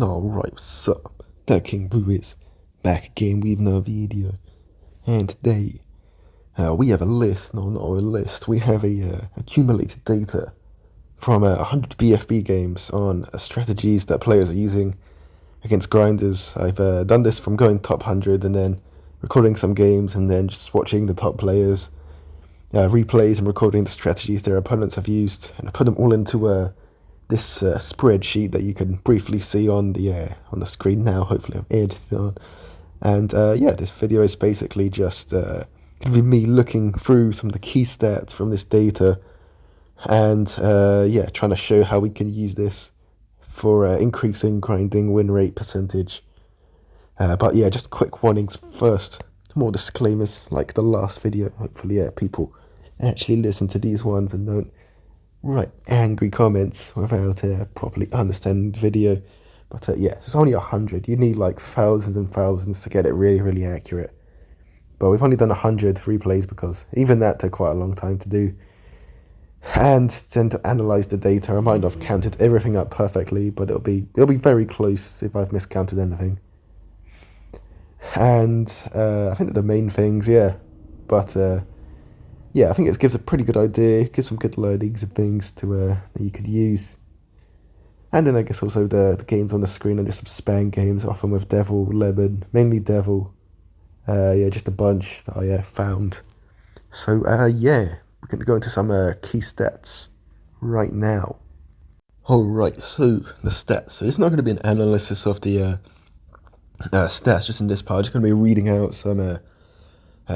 Alright, so the King Blue is back again with another video, and today we have a list, no, not a list, we have a accumulated data from 100 BFB games on strategies that players are using against grinders. I've done this from going top 100 and then recording some games and then just watching the top players, replays and recording the strategies their opponents have used, and I put them all into this spreadsheet that you can briefly see on the screen now. Hopefully I've edited on. And yeah, this video is basically just going to be me looking through some of the key stats from this data and yeah, trying to show how we can use this for increasing grinding win rate percentage. But yeah, just quick warnings first, more disclaimers like the last video. Hopefully people actually listen to these ones and don't write angry comments without properly understanding the video. But yeah, it's only 100. You need like thousands and thousands to get it really accurate. But we've only done 100 replays because even that took quite a long time to do. And then to analyze the data, I might not have counted everything up perfectly, but it'll be very close if I've miscounted anything. And I think that the main things, yeah. But yeah, I think it gives a pretty good idea, gives some good learnings and things to that you could use. And then I guess also the games on the screen are just some spam games, often with Devil, Lemon, mainly Devil. Yeah, just a bunch that I found. So yeah, we're going to go into some key stats right now. Alright, so the stats. So it's not going to be an analysis of the stats just in this part. I'm just going to be reading out some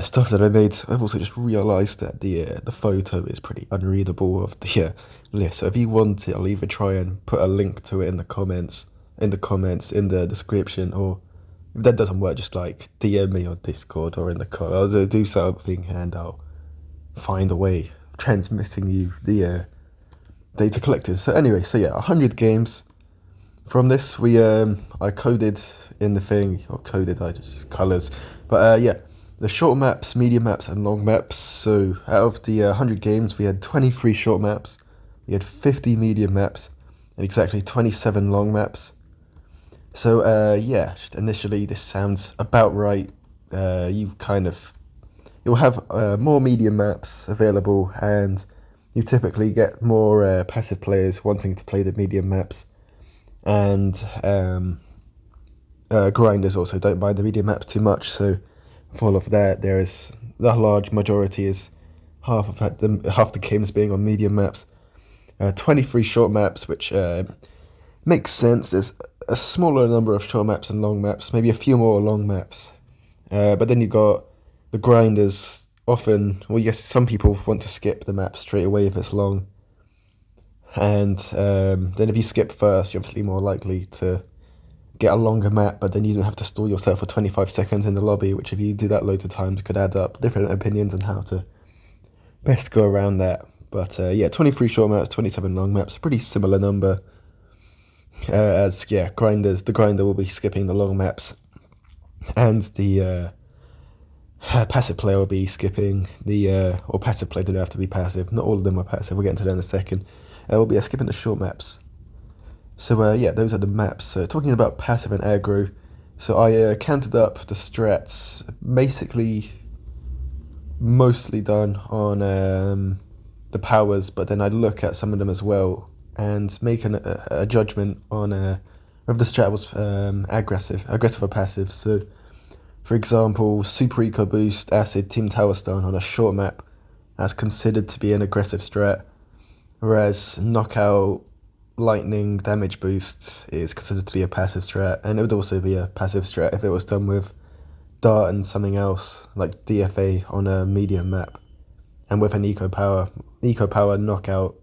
stuff that I made. I've also just realised that the photo is pretty unreadable of the list. So if you want it, I'll either try and put a link to it in the comments, in the description, or if that doesn't work, just like DM me on Discord or in the comments. I'll do something and I'll find a way of transmitting you the data collected. So anyway, so yeah, 100 games. From this, I coded in the thing, or coded, I just use colours. But yeah, the short maps, medium maps, and long maps. So out of the 100 games, we had 23 short maps, we had 50 medium maps, and exactly 27 long maps. So yeah, initially this sounds about right. You'll have more medium maps available, and you typically get more passive players wanting to play the medium maps, and grinders also don't mind the medium maps too much. So for all of that, there is the large majority is half the games being on medium maps. 23 short maps, which makes sense. There's a smaller number of short maps and long maps, maybe a few more long maps. But then you got the grinders. Often, well, yes, some people want to skip the map straight away if it's long. And then if you skip first, you're obviously more likely to get a longer map, but then you don't have to stall yourself for 25 seconds in the lobby, which if you do that loads of times could add up. Different opinions on how to best go around that. But yeah, 23 short maps, 27 long maps, a pretty similar number. As yeah, the grinder will be skipping the long maps, and the passive player will be skipping or passive player don't have to be passive. Not all of them are passive. We'll get into that in a second. We'll be skipping the short maps. So yeah, those are the maps. So talking about passive and aggro, so I counted up the strats, basically mostly done on the powers, but then I'd look at some of them as well and make a judgment on whether the strat was aggressive or passive. So for example, Super Eco Boost, Acid, Team Tower Stone on a short map, that's considered to be an aggressive strat, whereas Knockout, Lightning, Damage Boost is considered to be a passive strat, and it would also be a passive strat if it was done with Dart and something else, like DFA on a medium map, and with an Eco Power Knockout,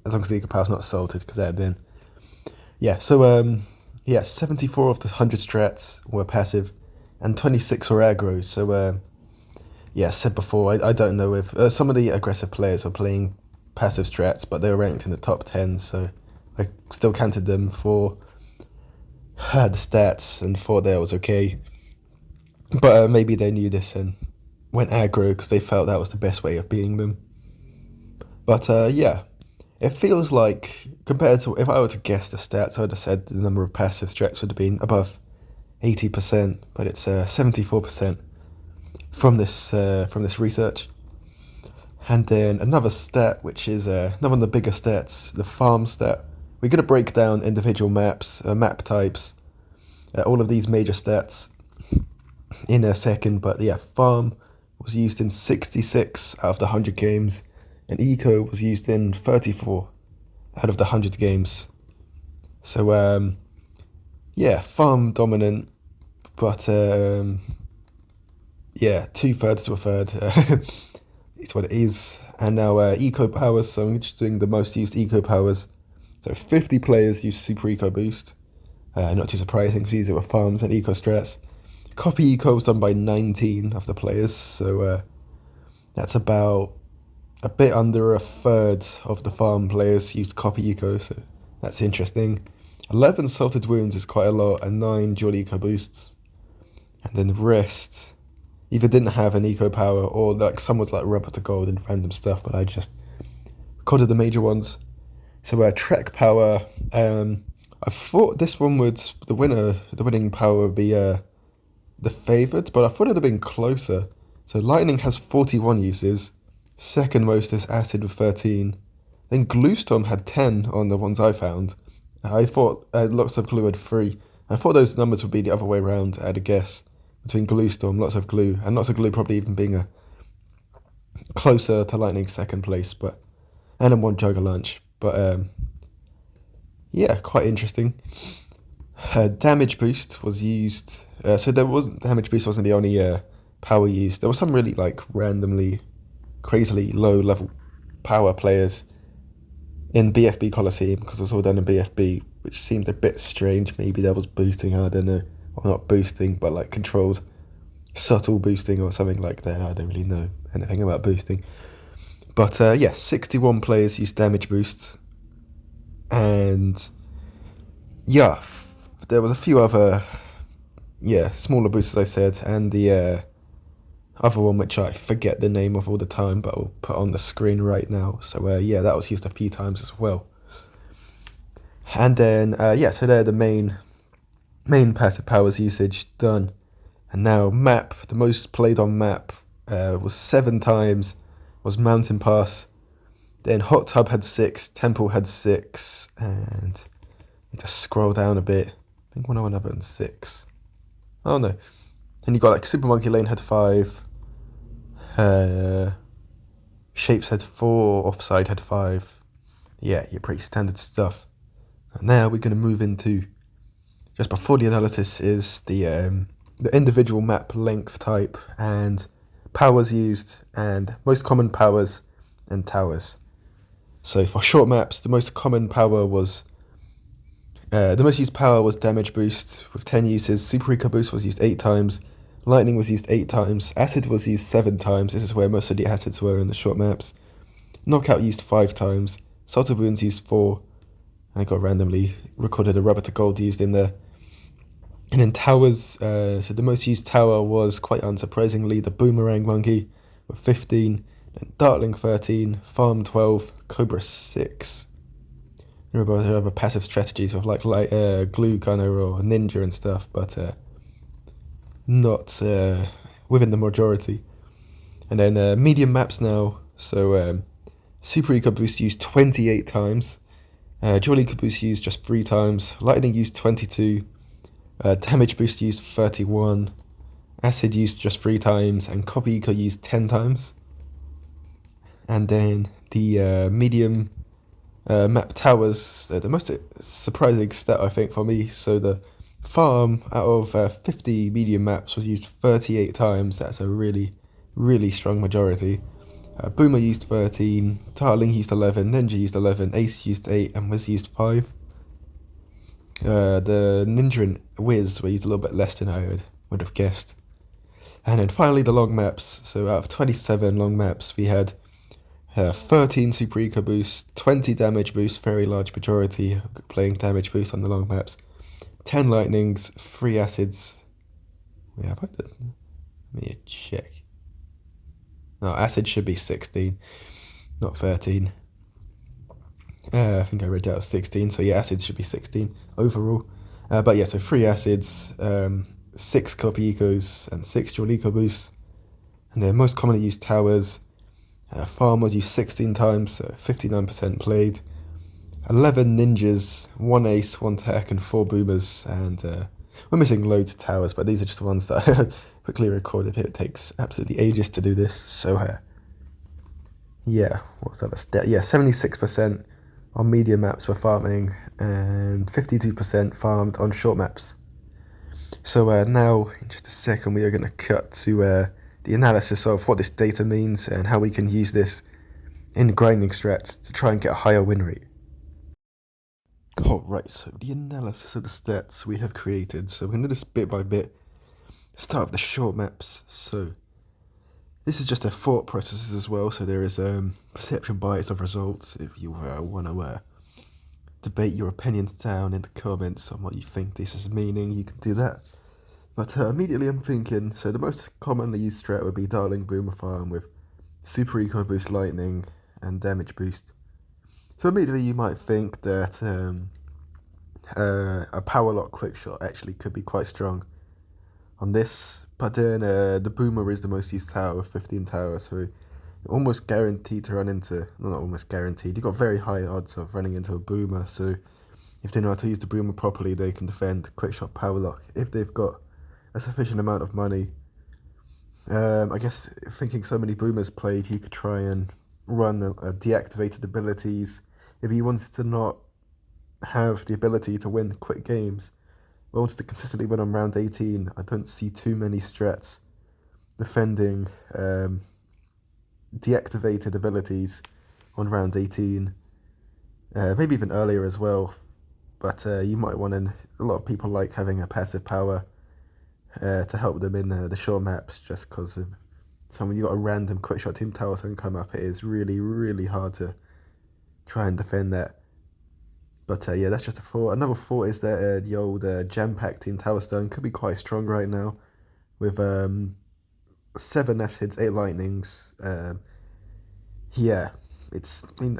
as long as the Eco Power's not salted, because that then... Yeah, so yeah, 74 of the 100 strats were passive, and 26 were aggro. So yeah, said before, I don't know if some of the aggressive players were playing passive strats, but they were ranked in the top 10, so I still counted them for the stats and thought that was okay. But maybe they knew this and went aggro because they felt that was the best way of beating them. But yeah, It feels like, compared to, if I were to guess the stats, I would have said the number of passive strats would have been above 80%, but it's 74% from this research. And then another stat, which is another one of the bigger stats, the farm stat. We're going to break down individual maps, map types, all of these major stats in a second, but yeah, farm was used in 66 out of the 100 games, and eco was used in 34 out of the 100 games. So yeah, farm dominant, but yeah, 2/3 to a third. It's what it is. And now eco powers, so I'm just doing the most used eco powers. So 50 players use super eco boost. Not too surprising because these are farms and eco strats. Copy eco was done by 19 of the players, so that's about a bit under a third of the farm players used copy eco, so that's interesting. 11 salted wounds is quite a lot, and 9 dual eco boosts. And then the rest either didn't have an eco power or like some was like rubber to gold and random stuff, but I just recorded the major ones. So trek power, I thought this one would, the winning power would be the favoured, but I thought it'd have been closer. So lightning has 41 uses, second most is acid with 13, then Gluestorm had 10 on the ones I found. I thought lots of glue had 3. I thought those numbers would be the other way around, I had a guess, between Gluestorm, lots of glue, and lots of glue probably even being a closer to lightning's second place, but and then 1 jug of lunch. But yeah, quite interesting. Damage boost was used. So there wasn't damage boost wasn't the only power used. There was some really like randomly, crazily low level power players in BFB Colloseum because it was all done in BFB, which seemed a bit strange. Maybe there was boosting, I don't know, or not boosting, but like controlled, subtle boosting or something like that. I don't really know anything about boosting. But yeah, 61 players used damage boosts, and yeah, there was a few other smaller boosts, as I said, and the other one which I forget the name of all the time, but I'll put on the screen right now. So yeah, that was used a few times as well. And then so they're the main passive powers usage done. And now map, the most played on map was 7 times, was Mountain Pass. Then Hot Tub had 6, Temple had 6, and need to scroll down a bit. I think 101 had 6. Oh no. And you got like Super Monkey Lane had 5. Shapes had 4, Offside had 5. Yeah, your pretty standard stuff. And now we're going to move into, just before the analysis, is the individual map length type and powers used and most common powers and towers. So for short maps, the most common power was, the most used power was damage boost with 10 uses. Super eco boost was used 8 times. Lightning was used 8 times. Acid was used 7 times. This is where most of the acids were in the short maps. Knockout used 5 times. Salted wounds used 4. I got randomly recorded a rubber to gold used in there. And then towers, so the most used tower was, quite unsurprisingly, the Boomerang Monkey with 15. And Dartling 13. Farm 12. Cobra 6. Remember there are other passive strategies with like Glue Gunner or Ninja and stuff, but not within the majority. And then medium maps now, so Super Eco Boost used 28 times, Dual Eco Boost used just 3 times, Lightning used 22, Damage Boost used 31, Acid used just 3 times, and Copy Eco used 10 times. And then the medium map towers, the most surprising stat I think for me, so the farm out of 50 medium maps was used 38 times. That's a really, really strong majority. Boomer used 13, Tarling used 11, Ninja used 11, Ace used 8, and Wiz used 5. The Ninja and Wiz were used a little bit less than I would have guessed. And then finally the long maps. So out of 27 long maps, we had 13 Super Eco boosts, 20 damage boosts, very large majority playing damage boost on the long maps, 10 lightnings, 3 acids. Yeah, let me check. No, acid should be 16, not 13. I think I read out 16, so yeah, acids should be 16 overall. But yeah, so 3 acids, 6 copy ecos, and 6 dual eco boosts. And they're most commonly used towers. Farm was used 16 times, so 59% played. 11 ninjas, 1 ace, 1 tech, and 4 boomers. And we're missing loads of towers, but these are just the ones that I quickly recorded here. It takes absolutely ages to do this, so yeah, what's that stat? Yeah, 76% on medium maps were farming, and 52% farmed on short maps. So now, in just a second, we are going to cut to the analysis of what this data means and how we can use this in grinding strats to try and get a higher win rate. Alright, so the analysis of the stats we have created. So we're going to do this bit by bit. Start with the short maps. So this is just a thought processes as well. So there is perception bias of results. If you want to debate your opinions down in the comments on what you think this is meaning, you can do that. But immediately I'm thinking, so the most commonly used strat would be Darling Boomer Farm with Super Eco Boost Lightning and Damage Boost. So immediately you might think that a Power Lock Quick Shot actually could be quite strong on this. But then the Boomer is the most used tower with 15 towers, so you're almost guaranteed to run into, well, not almost guaranteed, you've got very high odds of running into a Boomer, so if they know how to use the Boomer properly, they can defend Quick Shot Power Lock if they've got a sufficient amount of money. I guess thinking so many Boomers played, you could try and run deactivated abilities. If you wanted to not have the ability to win quick games, but wanted to consistently win on round 18, I don't see too many strats defending deactivated abilities on round 18. Maybe even earlier as well, but you might want to, a lot of people like having a passive power to help them in the short maps, just because of when you got a random quick shot team tower stone come up, it is really, really hard to try and defend that. But yeah, that's just a thought. Another thought is that the old Jam Pack Team Tower Stone could be quite strong right now with 7 acids, 8 lightnings. Yeah,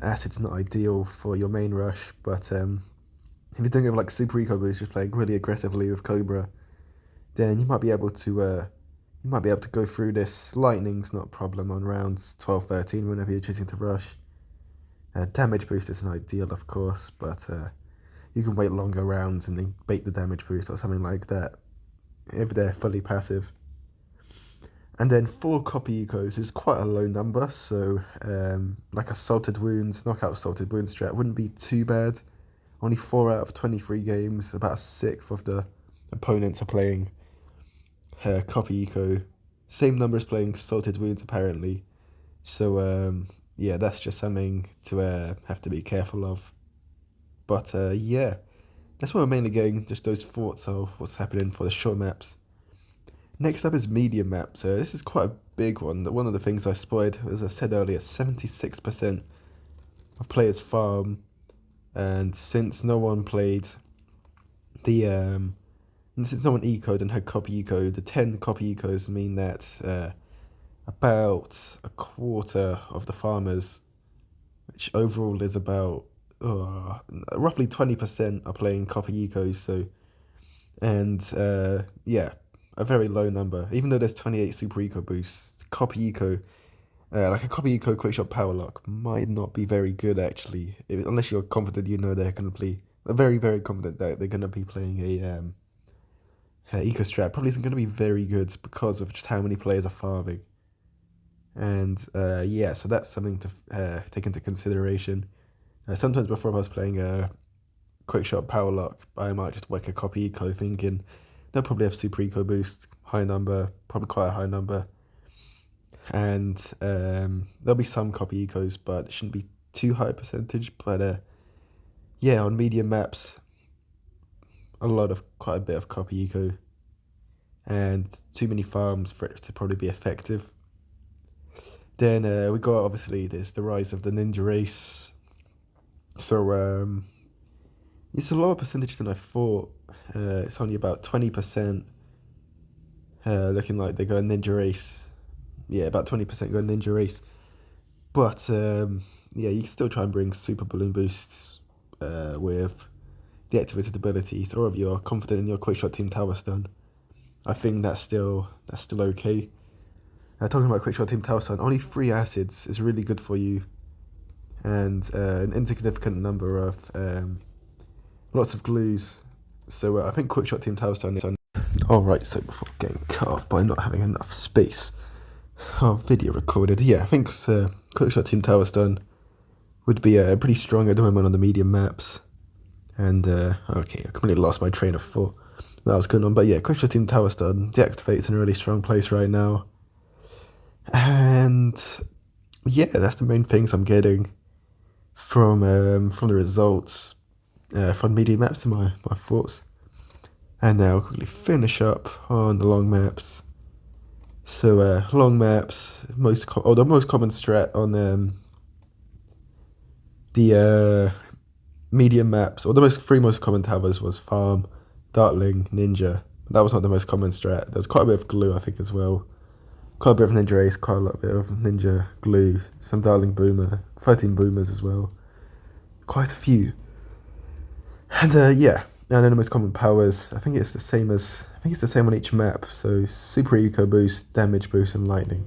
acid's not ideal for your main rush, but if you're doing it with like Super Eco Boost, just playing really aggressively with Cobra, then you might be able to go through this. Lightning's not a problem on rounds 12, 13 whenever you're choosing to rush. Damage boost isn't ideal, of course, but you can wait longer rounds and then bait the damage boost or something like that if they're fully passive. And then 4 copy ecos is quite a low number, so like a Salted Wounds, knockout Salted Wounds strat wouldn't be too bad. Only 4 out of 23 games, about a sixth of the opponents are playing copy eco. Same number as playing Salted Wounds apparently. So yeah, that's just something to have to be careful of. But yeah, that's what we're mainly getting, just those thoughts of what's happening for the short maps. Next up is medium maps. This is quite a big one. One of the things I spotted, as I said earlier, 76% of players farm, and since no one played the since no one ecoed and had copy eco, the 10 copy ecos mean that about a quarter of the farmers, which overall is about roughly 20%, are playing copy ecos. So, and yeah, a very low number. Even though there's 28 super eco boosts, copy eco, like a copy eco quickshot power lock, might not be very good actually, unless you're confident you know they're going to play. Very, very confident that they're going to be playing a eco strat. Probably isn't going to be very good because of just how many players are farming. And yeah, so that's something to take into consideration. Sometimes before I was playing a quick shot power lock, I might just whack a copy eco thinking they'll probably have super eco boost, high number, probably quite a high number. And there'll be some copy ecos, but it shouldn't be too high a percentage. But yeah, on medium maps, quite a bit of copy eco, and too many farms for it to probably be effective. Then we got, obviously, there's the rise of the ninja race. So it's a lower percentage than I thought. It's only about 20%. Looking like they got a ninja race. Yeah, about 20% got a ninja race. But yeah, you can still try and bring super balloon boosts with the activated abilities, or if you're confident in your quickshot team tower stun, I think that's still okay. Talking about quickshot team tower stun, only 3 acids is really good for you, and an insignificant number of lots of glues. So I think quickshot team tower stun is on. Alright, so before getting cut off by not having enough space, video recorded. Yeah, I think quickshot team tower stun would be pretty strong at the moment on the medium maps. And okay, I completely lost my train of thought that was going on. But yeah, quickshot team tower stun deactivates in a really strong place right now. And yeah, that's the main things I'm getting from the results from medium maps in my thoughts. And now I'll quickly finish up on the long maps. So long maps, the most common strat on the medium maps, or the 3 most common towers was Farm, Dartling, Ninja. That was not the most common strat. There's quite a bit of glue, I think, as well. Quite a bit of Ninja Ace, quite a lot bit of Ninja glue, some Dartling Boomer, 13 Boomers as well. Quite a few. And yeah, and then the most common powers, I think it's the same on each map. So Super Eco Boost, Damage Boost, and Lightning.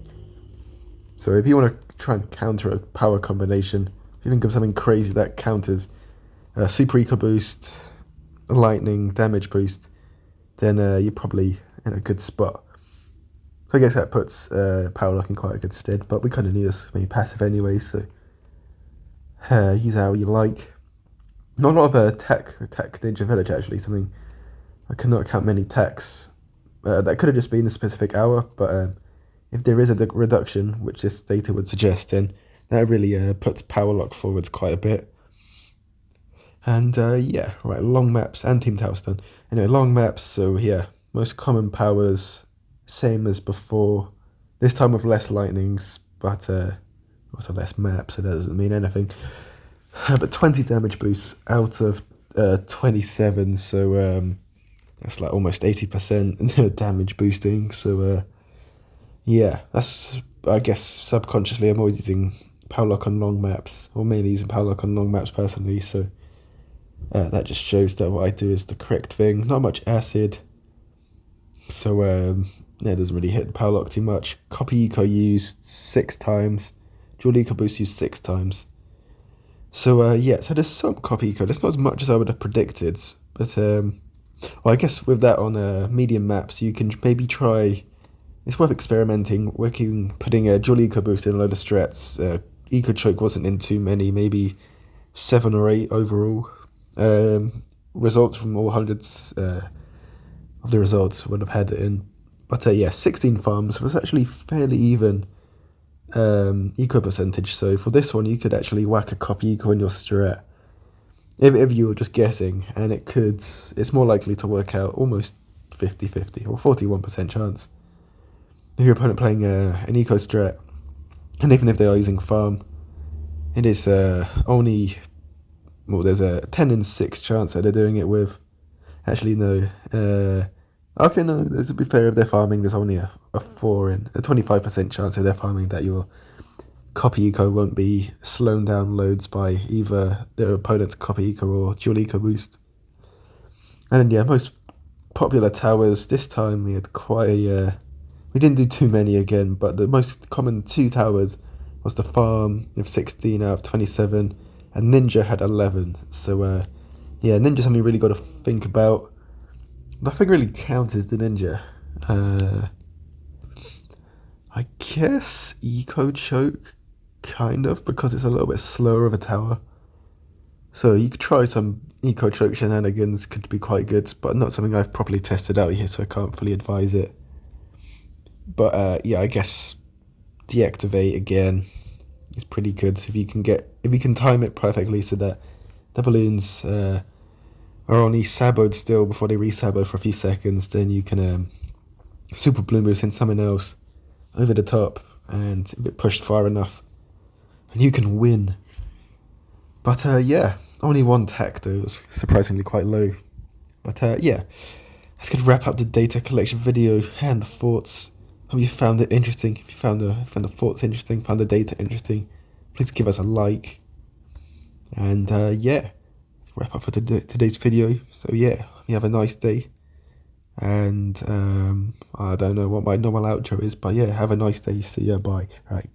So if you want to try and counter a power combination, if you think of something crazy that counters Super Eco Boost, Lightning, Damage Boost, then you're probably in a good spot. So I guess that puts Power Lock in quite a good stead, but we kind of need this maybe passive anyway, so use how you like. Not a lot of tech Ninja Village actually, something I cannot count many techs. That could have just been a specific hour, but if there is a reduction, which this data would suggest, then that really puts Power Lock forwards quite a bit. And yeah, right, long maps and team tower stun. Anyway, long maps, so yeah, most common powers, same as before. This time with less lightnings, but also less maps, so that doesn't mean anything. But 20 damage boosts out of 27, so that's like almost 80% damage boosting. So yeah, that's, I guess, subconsciously I'm always using Power Lock on long maps, or mainly using Power Lock on long maps personally, so that just shows that what I do is the correct thing. Not much acid, so yeah, it doesn't really hit the Power Lock too much. Copy Eco used 6 times, Dual Eco Boost used 6 times. So yeah, so there's some copy eco. That's not as much as I would have predicted, but well, I guess with that on medium maps, you can maybe try. It's worth experimenting, putting a dual eco boost in a load of strats. Eco choke wasn't in too many, maybe 7 or 8 overall. Results from all hundreds of the results would have had it in, but yeah, 16 farms was actually fairly even. Eco percentage, so for this one you could actually whack a copy eco in your strat if you were just guessing, and it's more likely to work out almost 50-50 or 41% chance if your opponent playing an eco strat, and even if they are using farm, it is only, well, there's a 10 in 6 chance that they're doing it with, actually no, okay, no, to be fair, if they're farming, there's only a 25% chance if they're farming that your copy eco won't be slowed down loads by either their opponent's copy eco or dual eco boost. And then yeah, most popular towers, this time we had quite a, we didn't do too many again, but the most common 2 towers was the farm with 16 out of 27, and Ninja had 11, so yeah, Ninja's something you really got to think about. Nothing really counters the Ninja. I guess Eco Choke, kind of, because it's a little bit slower of a tower. So you could try some Eco Choke shenanigans, could be quite good, but not something I've properly tested out here, so I can't fully advise it. But yeah, I guess deactivate again is pretty good. So if you can time it perfectly so that the balloons are only saboed still before they resabo for a few seconds, then you can super balloon boost in something else over the top, and if it pushed far enough, and you can win. But yeah, only 1 tech though, it was surprisingly quite low. But yeah, that's going to wrap up the data collection video and the thoughts. Hope you found it interesting. If you found the thoughts interesting, found the data interesting, please give us a like. And yeah, wrap up for today's video. So yeah, you have a nice day. And I don't know what my normal outro is, but yeah, have a nice day. See ya, bye. All right.